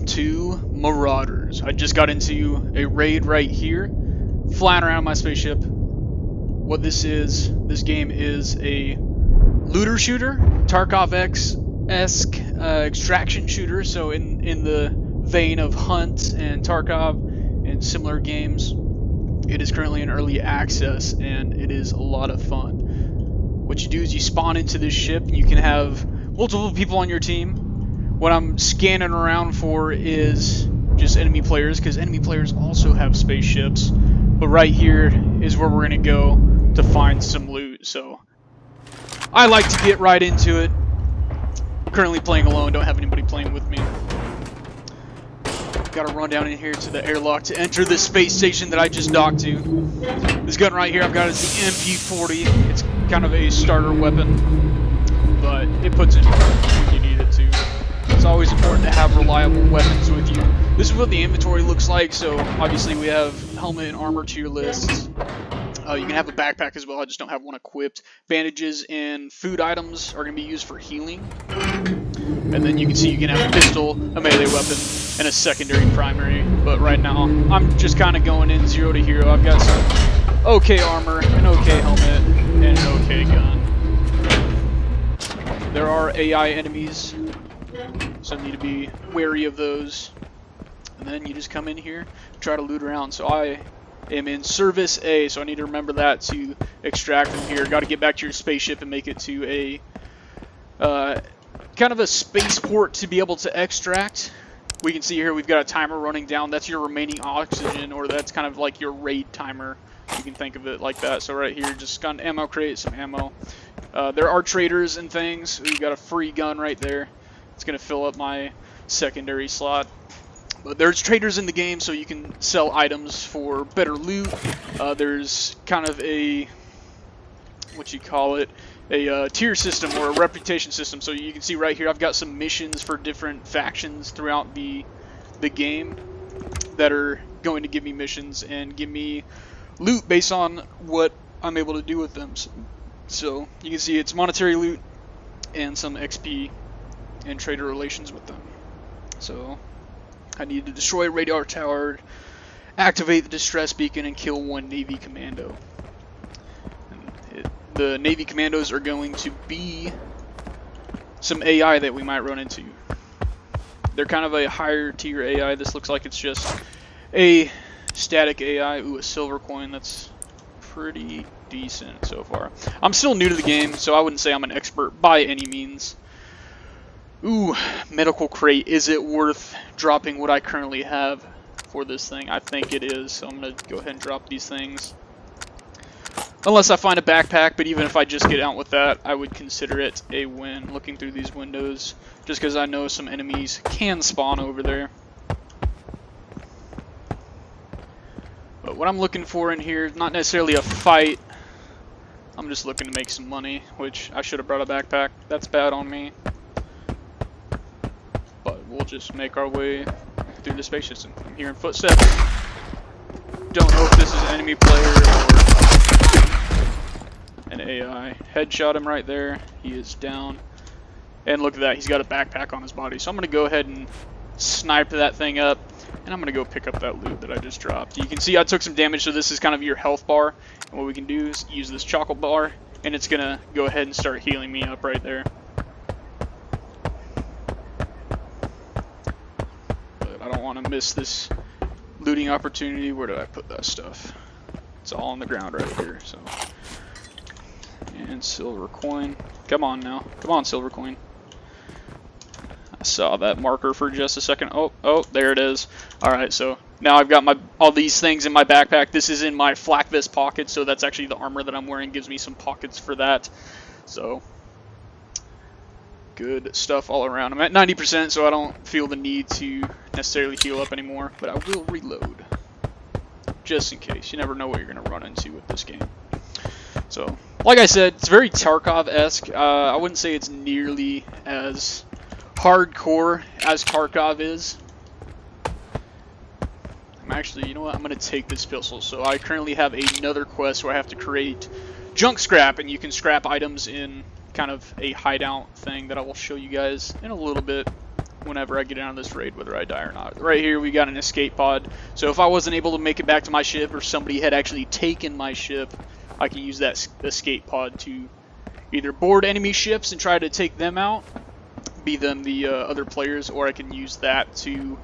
to Marauders. I just got into a raid right here, flying around my spaceship. What this game is a looter shooter, Tarkov-esque extraction shooter, so in the vein of Hunt and Tarkov and similar games. It is currently in early access, and it is a lot of fun. What you do is you spawn into this ship, and you can have multiple people on your team. What I'm scanning around for is just enemy players, because enemy players also have spaceships. But right here is where we're going to go to find some loot. So I like to get right into it. Currently playing alone, don't have anybody playing with me. Gotta run down in here to the airlock to enter the space station that I just docked to. This gun right here I've got is the MP40. It's kind of a starter weapon, but it puts in when you need it to. It's always important to have reliable weapons with you. This is what the inventory looks like, so obviously we have helmet and armor to your lists. You can have a backpack as well, I just don't have one equipped. Bandages and food items are going to be used for healing. And then you can see you can have a pistol, a melee weapon, and a secondary primary. But right now, I'm just kind of going in 0 to hero. I've got some okay armor, an okay helmet, and an okay gun. There are AI enemies, so I need to be wary of those. And then you just come in here, try to loot around. So I am in Service A, so I need to remember that to extract from here. Got to get back to your spaceship and make it to a kind of a spaceport to be able to extract. We can see here we've got a timer running down. That's your remaining oxygen, or that's kind of like your raid timer. You can think of it like that. So right here, just got an ammo crate, some ammo. There are traders and things. We've got a free gun right there. It's going to fill up my secondary slot. But there's traders in the game, so you can sell items for better loot. There's kind of a, what you call it, a tier system or a reputation system. So you can see right here I've got some missions for different factions throughout the game that are going to give me missions and give me loot based on what I'm able to do with them. So you can see it's monetary loot and some XP and trader relations with them. So I need to destroy a radar tower, activate the distress beacon, and kill one Navy commando. The Navy commandos are going to be some AI that we might run into. They're kind of a higher tier AI. This looks like it's just a static AI. Ooh, a silver coin. That's pretty decent so far. I'm still new to the game, so I wouldn't say I'm an expert by any means. Ooh, medical crate. Is it worth dropping what I currently have for this thing? I think it is, so I'm going to go ahead and drop these things. Unless I find a backpack, but even if I just get out with that, I would consider it a win looking through these windows, just because I know some enemies can spawn over there. But what I'm looking for in here is not necessarily a fight. I'm just looking to make some money, which I should have brought a backpack. That's bad on me. But we'll just make our way through the space system. I'm hearing footsteps. Don't know if this is an enemy player or an AI. Headshot him right there. He is down. And look at that. He's got a backpack on his body. So I'm going to go ahead and snipe that thing up. And I'm going to go pick up that loot that I just dropped. You can see I took some damage, so this is kind of your health bar. And what we can do is use this chocolate bar, and it's going to go ahead and start healing me up right there. But I don't want to miss this looting opportunity. Where did I put that stuff? It's all on the ground right here. So, and silver coin. Come on now. Come on, silver coin. I saw that marker for just a second. Oh, there it is. Alright, so now I've got all these things in my backpack. This is in my flak vest pocket, so that's actually the armor that I'm wearing. Gives me some pockets for that. So, good stuff all around. I'm at 90%, so I don't feel the need to necessarily heal up anymore, but I will reload. Just in case. You never know what you're going to run into with this game. So, like I said, it's very Tarkov-esque. I wouldn't say it's nearly as hardcore as Tarkov is. I'm actually, you know what, I'm going to take this pistol. So I currently have another quest where I have to create junk scrap, and you can scrap items in kind of a hideout thing that I will show you guys in a little bit. whenever I get out of this raid, whether I die or not. Right here we got an escape pod, so if I wasn't able to make it back to my ship, or somebody had actually taken my ship, I can use that escape pod to either board enemy ships and try to take them out, be them the other players, or I can use that to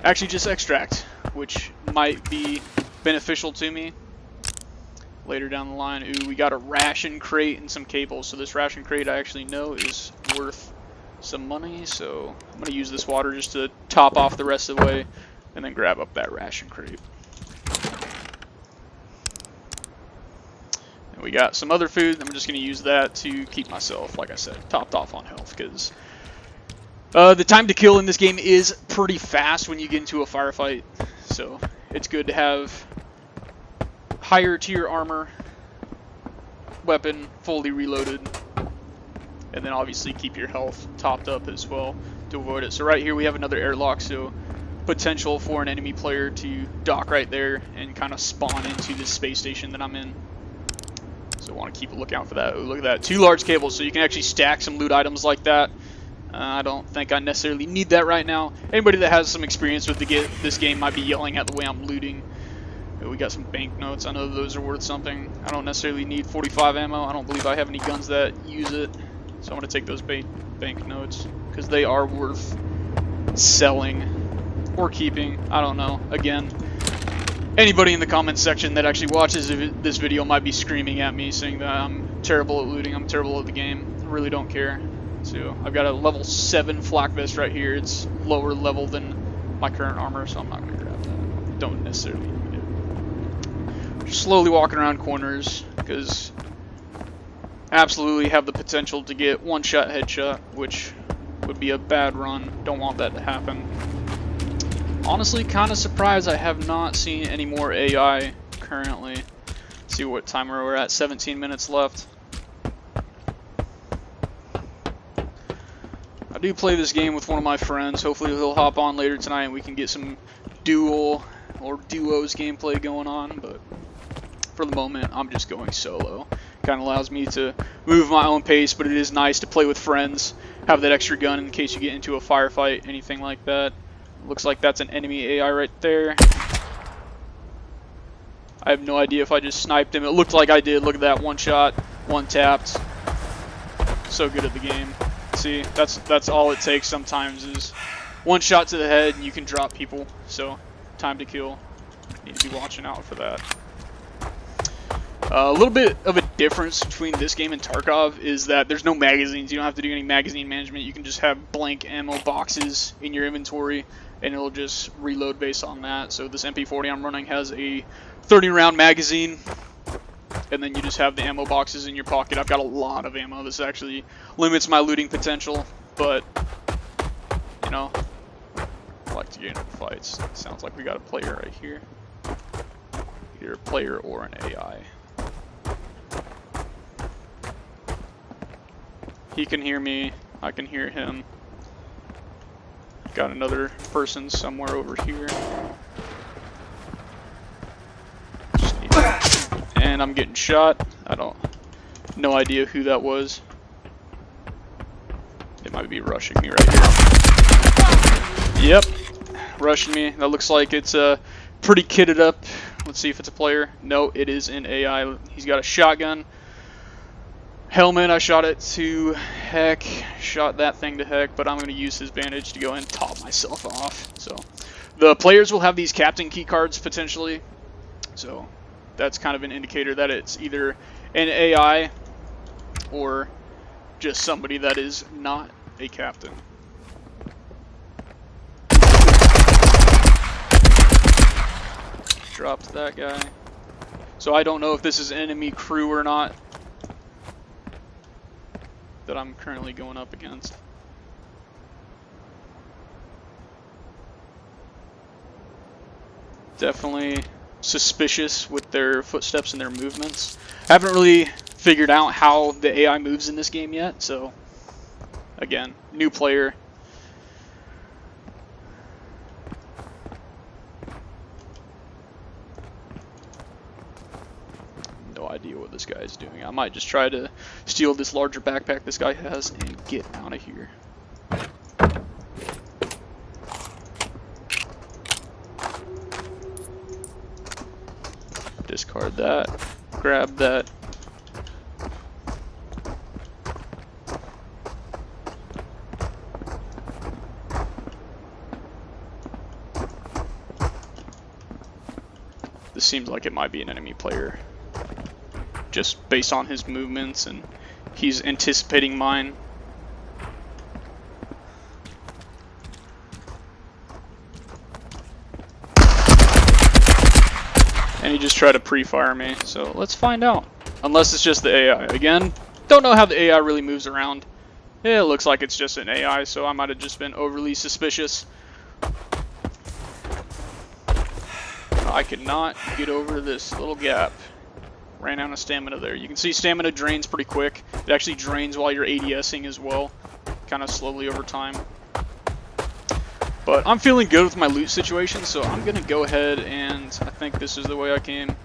actually just extract, which might be beneficial to me later down the line. Ooh, we got a ration crate and some cables, so this ration crate I actually know is worth some money, so I'm going to use this water just to top off the rest of the way, and then grab up that ration crate. And we got some other food. I'm just going to use that to keep myself, like I said, topped off on health, because the time to kill in this game is pretty fast when you get into a firefight, so it's good to have higher tier armor, weapon fully reloaded, and then obviously keep your health topped up as well to avoid it. So right here we have another airlock, so potential for an enemy player to dock right there and kind of spawn into this space station that I'm in. So I want to keep a lookout for that. Ooh, look at that, 2 large cables, so you can actually stack some loot items like that. I don't think I necessarily need that right now. Anybody that has some experience with this game might be yelling at the way I'm looting. We got some banknotes. I know those are worth something. I don't necessarily need 45 ammo. I don't believe I have any guns that use it. So I'm going to take those banknotes because they are worth selling or keeping. I don't know. Again, anybody in the comments section that actually watches this video might be screaming at me saying that I'm terrible at looting. I'm terrible at the game. I really don't care. So I've got a level 7 flak vest right here. It's lower level than my current armor, so I'm not going to grab that. Don't necessarily need it. Just slowly walking around corners because absolutely have the potential to get one-shot headshot, which would be a bad run. Don't want that to happen. Honestly, kind of surprised I have not seen any more AI currently. Let's see what timer we're at. 17 minutes left. I do play this game with one of my friends. Hopefully he'll hop on later tonight and we can get some duo or duos gameplay going on, but for the moment I'm just going solo. Kind of allows me to move my own pace, but it is nice to play with friends, have that extra gun in case you get into a firefight, anything like that. Looks like that's an enemy AI right there. I have no idea if I just sniped him. It looked like I did. Look at that, one shot, one tapped. So good at the game. See, that's all it takes sometimes is one shot to the head and you can drop people. So time to kill. Need to be watching out for that. A little bit of a difference between this game and Tarkov is that there's no magazines. You don't have to do any magazine management. You can just have blank ammo boxes in your inventory and it'll just reload based on that. So this MP40 I'm running has a 30-round magazine, and then you just have the ammo boxes in your pocket. I've got a lot of ammo. This actually limits my looting potential, but you know, I like to get into fights. Sounds like we got a player right here. Either a player or an AI. He can hear me, I can hear him. Got another person somewhere over here. And I'm getting shot. No idea who that was. They might be rushing me right here. Yep, rushing me. That looks like it's pretty kitted up. Let's see if it's a player. No, it is an AI. He's got a shotgun. Helmet, I shot it to heck. Shot that thing to heck, but I'm going to use his bandage to go and top myself off. So the players will have these captain key cards potentially. So that's kind of an indicator that it's either an AI or just somebody that is not a captain. Dropped that guy. So I don't know if this is enemy crew or not that I'm currently going up against. Definitely suspicious with their footsteps and their movements. I haven't really figured out how the AI moves in this game yet, so again, new player. No idea what this guy is doing. I might just try to steal this larger backpack this guy has and get out of here. Discard that. Grab that. This seems like it might be an enemy player, just based on his movements, and he's anticipating mine. And he just tried to pre-fire me, so let's find out. Unless it's just the AI. Again, don't know how the AI really moves around. It looks like it's just an AI, so I might have just been overly suspicious. I could not get over this little gap. Ran out of stamina there. You can see stamina drains pretty quick. It actually drains while you're ADSing as well, kind of slowly over time. But I'm feeling good with my loot situation, so I'm going to go ahead and I think this is the way I can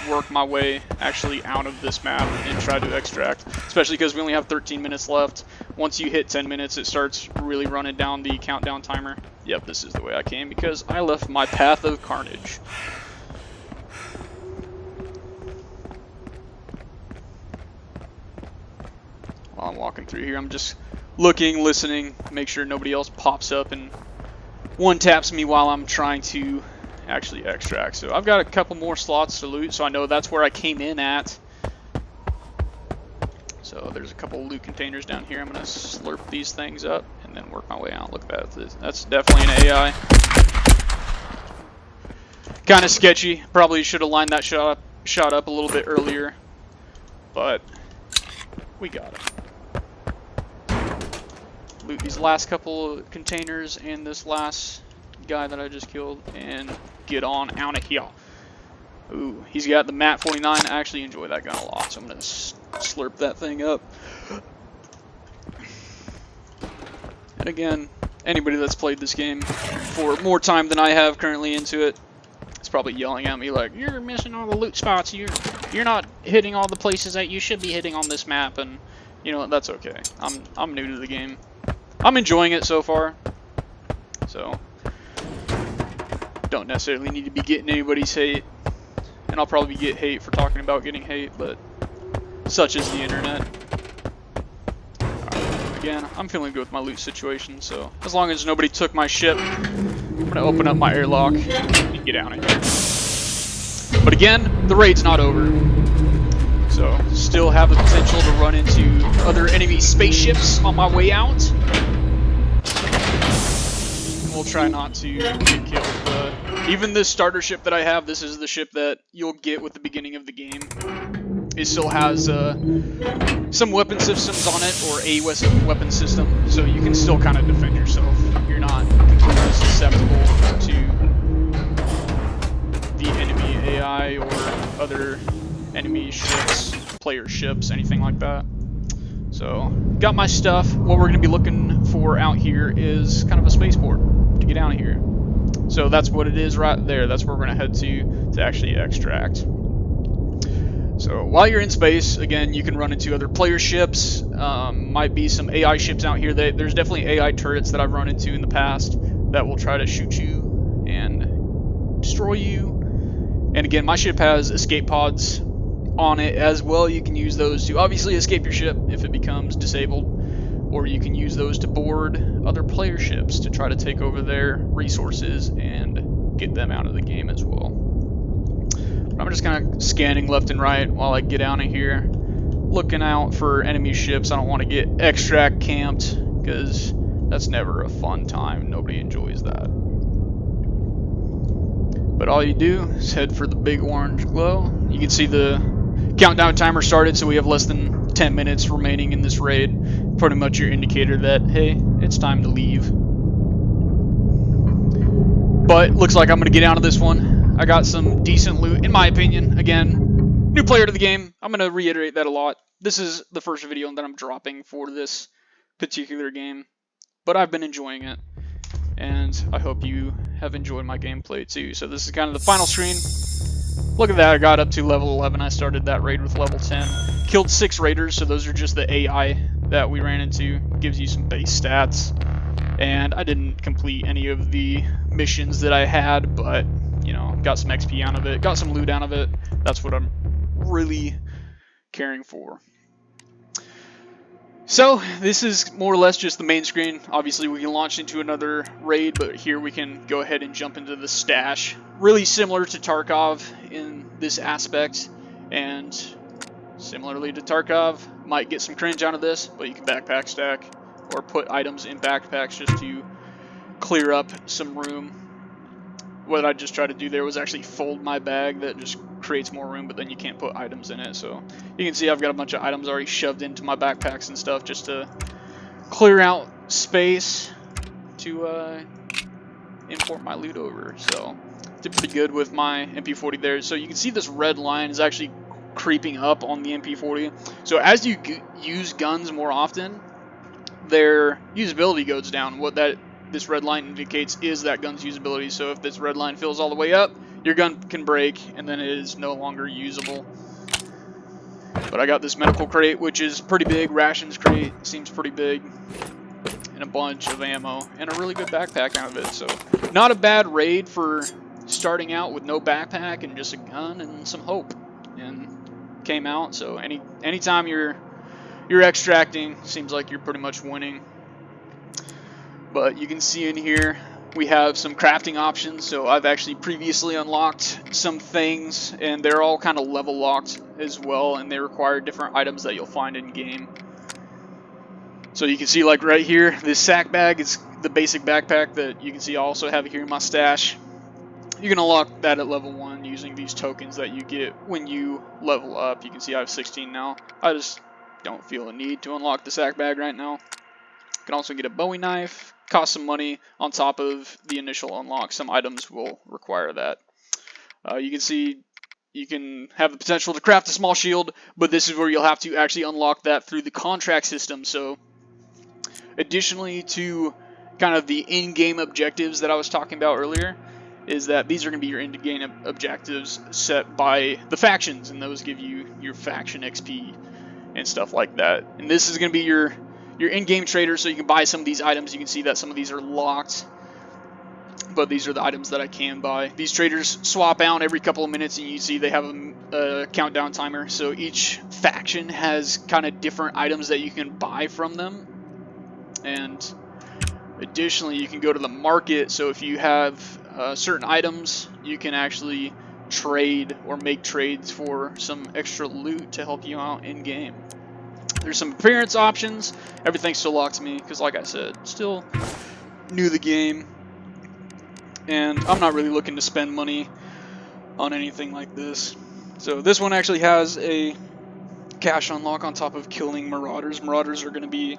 work my way actually out of this map and try to extract, especially because we only have 13 minutes left. Once you hit 10 minutes, it starts really running down the countdown timer. Yep, this is the way I came because I left my path of carnage. While I'm walking through here, I'm just looking, listening, make sure nobody else pops up and one taps me while I'm trying to actually extract. So I've got a couple more slots to loot, so I know that's where I came in at. So there's a couple loot containers down here. I'm going to slurp these things up and then work my way out. Look at that. That's definitely an AI. Kind of sketchy. Probably should have lined that shot up a little bit earlier, but we got it. Loot these last couple of containers and this last guy that I just killed and get on out of here. Ooh, he's got the MAT 49. I actually enjoy that gun a lot, so I'm going to slurp that thing up. And again, anybody that's played this game for more time than I have currently into it is probably yelling at me like, you're missing all the loot spots, you're not hitting all the places that you should be hitting on this map, and you know, that's okay. I'm new to the game. I'm enjoying it so far, so don't necessarily need to be getting anybody's hate, and I'll probably get hate for talking about getting hate, but such is the internet. Again, I'm feeling good with my loot situation, so as long as nobody took my ship, I'm going to open up my airlock and get out of here. But again, the raid's not over, so still have the potential to run into other enemy spaceships on my way out. We'll try not to get killed. Even this starter ship that I have, this is the ship that you'll get with the beginning of the game. It still has some weapon systems on it, or a weapon system, so you can still kind of defend yourself. You're not completely susceptible to the enemy AI or other enemy ships, player ships, anything like that. So, got my stuff. What we're going to be looking for out here is kind of a spaceport to get out of here. So that's what it is right there. That's where we're going to head to actually extract. So while you're in space, again, you can run into other player ships. Might be some AI ships out here. There's definitely AI turrets that I've run into in the past that will try to shoot you and destroy you. And again, my ship has escape pods on it as well. You can use those to obviously escape your ship if it becomes disabled, or you can use those to board other player ships to try to take over their resources and get them out of the game as well. But I'm just kind of scanning left and right while I get out of here, looking out for enemy ships. I don't want to get extract camped because that's never a fun time. Nobody enjoys that. But all you do is head for the big orange glow. You can see the countdown timer started, so we have less than 10 minutes remaining in this raid. Pretty much your indicator that, hey, it's time to leave. But looks like I'm going to get out of this one. I got some decent loot, in my opinion. Again, new player to the game. I'm going to reiterate that a lot. This is the first video that I'm dropping for this particular game, but I've been enjoying it, and I hope you have enjoyed my gameplay too. So this is kind of the final screen. Look at that, I got up to level 11. I started that raid with level 10. Killed 6 raiders, so those are just the AI that we ran into. Gives you some base stats. And I didn't complete any of the missions that I had, but, you know, got some XP out of it, got some loot out of it. That's what I'm really caring for. So this is more or less just the main screen. Obviously we can launch into another raid, but here we can go ahead and jump into the stash. Really similar to Tarkov in this aspect, and similarly to Tarkov, might get some cringe out of this, but you can backpack stack or put items in backpacks just to clear up some room. What I just tried to do there was actually fold my bag. That just creates more room, but then you can't put items in it. So you can see I've got a bunch of items already shoved into my backpacks and stuff just to clear out space to import my loot over. So did pretty good with my MP40 there. So you can see this red line is actually creeping up on the MP40. So as you use guns more often, their usability goes down. What this red line indicates is that gun's usability. So if this red line fills all the way up, your gun can break and then it is no longer usable. But I got this medical crate, which is pretty big. Rations crate seems pretty big, and a bunch of ammo and a really good backpack out of it. So not a bad raid for starting out with no backpack and just a gun and some hope, and came out. So anytime you're extracting, seems like you're pretty much winning. But you can see in here we have some crafting options. So I've actually previously unlocked some things, and they're all kind of level locked as well, and they require different items that you'll find in game. So you can see, like right here, this sack bag is the basic backpack that you can see I also have here in my stash. You can unlock that at level 1 using these tokens that you get when you level up. You can see I have 16 now. I just don't feel a need to unlock the sack bag right now. You can also get a Bowie knife. Cost some money on top of the initial unlock. Some items will require that. You can see you can have the potential to craft a small shield, but this is where you'll have to actually unlock that through the contract system. So additionally to kind of the in-game objectives that I was talking about earlier, is that these are going to be your in-game objectives set by the factions, and those give you your faction XP and stuff like that. And this is going to be your in-game trader, so you can buy some of these items. You can see that some of these are locked, but these are the items that I can buy. These traders swap out every couple of minutes, and you see they have a countdown timer. So each faction has kind of different items that you can buy from them. And additionally, you can go to the market. So if you have certain items, you can actually trade or make trades for some extra loot to help you out in game. There's some appearance options. Everything's still locked to me because, like I said, still new to the game, and I'm not really looking to spend money on anything like this. So this one actually has a cash unlock on top of killing Marauders. Marauders are going to be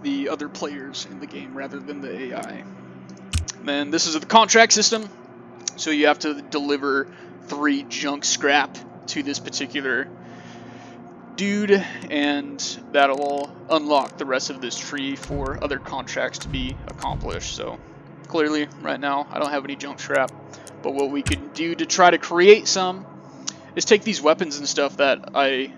the other players in the game rather than the AI. Then this is the contract system. So you have to deliver 3 junk scrap to this particular dude, and that'll unlock the rest of this tree for other contracts to be accomplished. So clearly right now I don't have any junk scrap, but what we can do to try to create some is take these weapons and stuff that I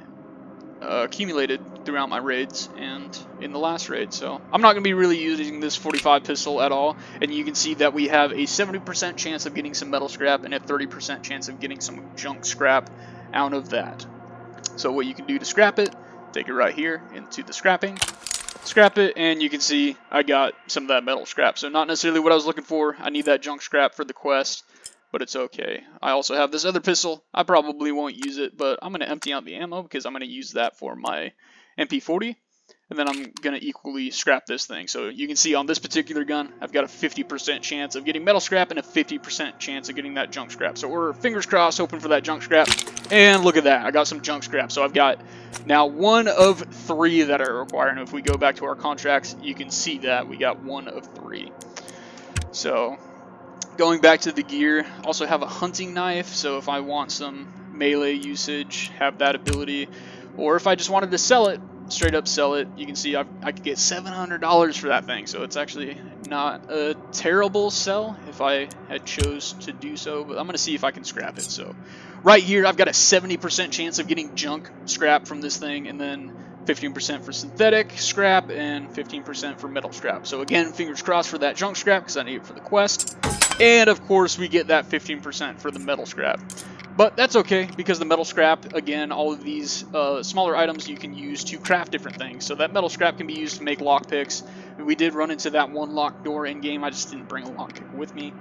accumulated throughout my raids and in the last raid. So I'm not going to be really using this 45 pistol at all, and you can see that we have a 70% chance of getting some metal scrap and a 30% chance of getting some junk scrap out of that. So what you can do to scrap it, take it right here into the scrapping, scrap it, and you can see I got some of that metal scrap. So not necessarily what I was looking for. I need that junk scrap for the quest, but it's okay. I also have this other pistol. I probably won't use it, but I'm going to empty out the ammo because I'm going to use that for my MP40, and then I'm going to equally scrap this thing. So you can see on this particular gun, I've got a 50% chance of getting metal scrap and a 50% chance of getting that junk scrap. So we're fingers crossed hoping for that junk scrap, and look at that, I got some junk scrap. So I've got now 1 of 3 that are required, and if we go back to our contracts, you can see that we got 1 of 3. So going back to the gear, also have a hunting knife, so if I want some melee usage, have that ability. Or if I just wanted to sell it, straight up sell it, you can see I could get $700 for that thing. So it's actually not a terrible sell if I had chose to do so, but I'm going to see if I can scrap it. So right here, I've got a 70% chance of getting junk scrap from this thing, and then 15% for synthetic scrap, and 15% for metal scrap. So again, fingers crossed for that junk scrap because I need it for the quest. And of course, we get that 15% for the metal scrap. But that's okay, because the metal scrap, again, all of these smaller items you can use to craft different things. So that metal scrap can be used to make lockpicks. We did run into that one locked door in game. I just didn't bring a lockpick with me,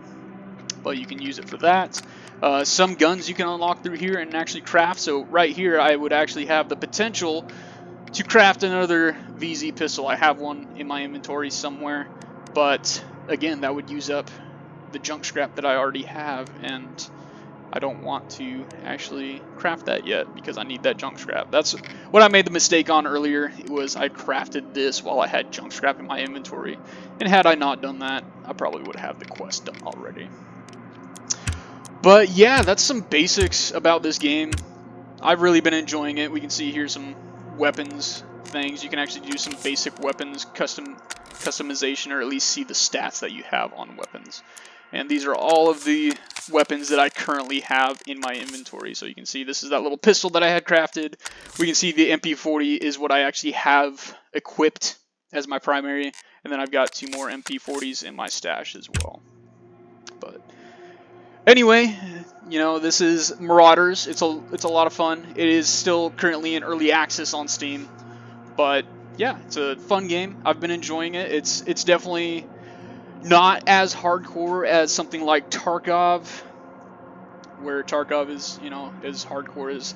but you can use it for that. Some guns you can unlock through here and actually craft. So right here, I would actually have the potential to craft another VZ pistol. I have one in my inventory somewhere, but again, that would use up the junk scrap that I already have, and I don't want to actually craft that yet because I need that junk scrap. That's what I made the mistake on earlier. It was I crafted this while I had junk scrap in my inventory, and had I not done that, I probably would have the quest done already. But yeah, that's some basics about this game. I've really been enjoying it. We can see here some weapons things. You can actually do some basic weapons customization, or at least see the stats that you have on weapons. And these are all of the weapons that I currently have in my inventory. So you can see this is that little pistol that I had crafted. We can see the MP40 is what I actually have equipped as my primary. And then I've got 2 more MP40s in my stash as well. But anyway, you know, this is Marauders. It's a lot of fun. It is still currently in early access on Steam. But yeah, it's a fun game. I've been enjoying it. It's definitely not as hardcore as something like Tarkov, where Tarkov is, you know, as hardcore as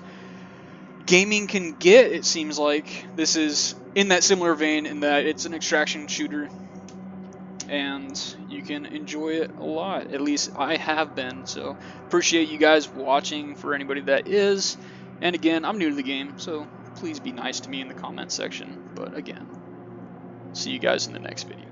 gaming can get, it seems like. This is in that similar vein in that it's an extraction shooter, and you can enjoy it a lot. At least I have been, so appreciate you guys watching for anybody that is. And again, I'm new to the game, so please be nice to me in the comment section. But again, see you guys in the next video.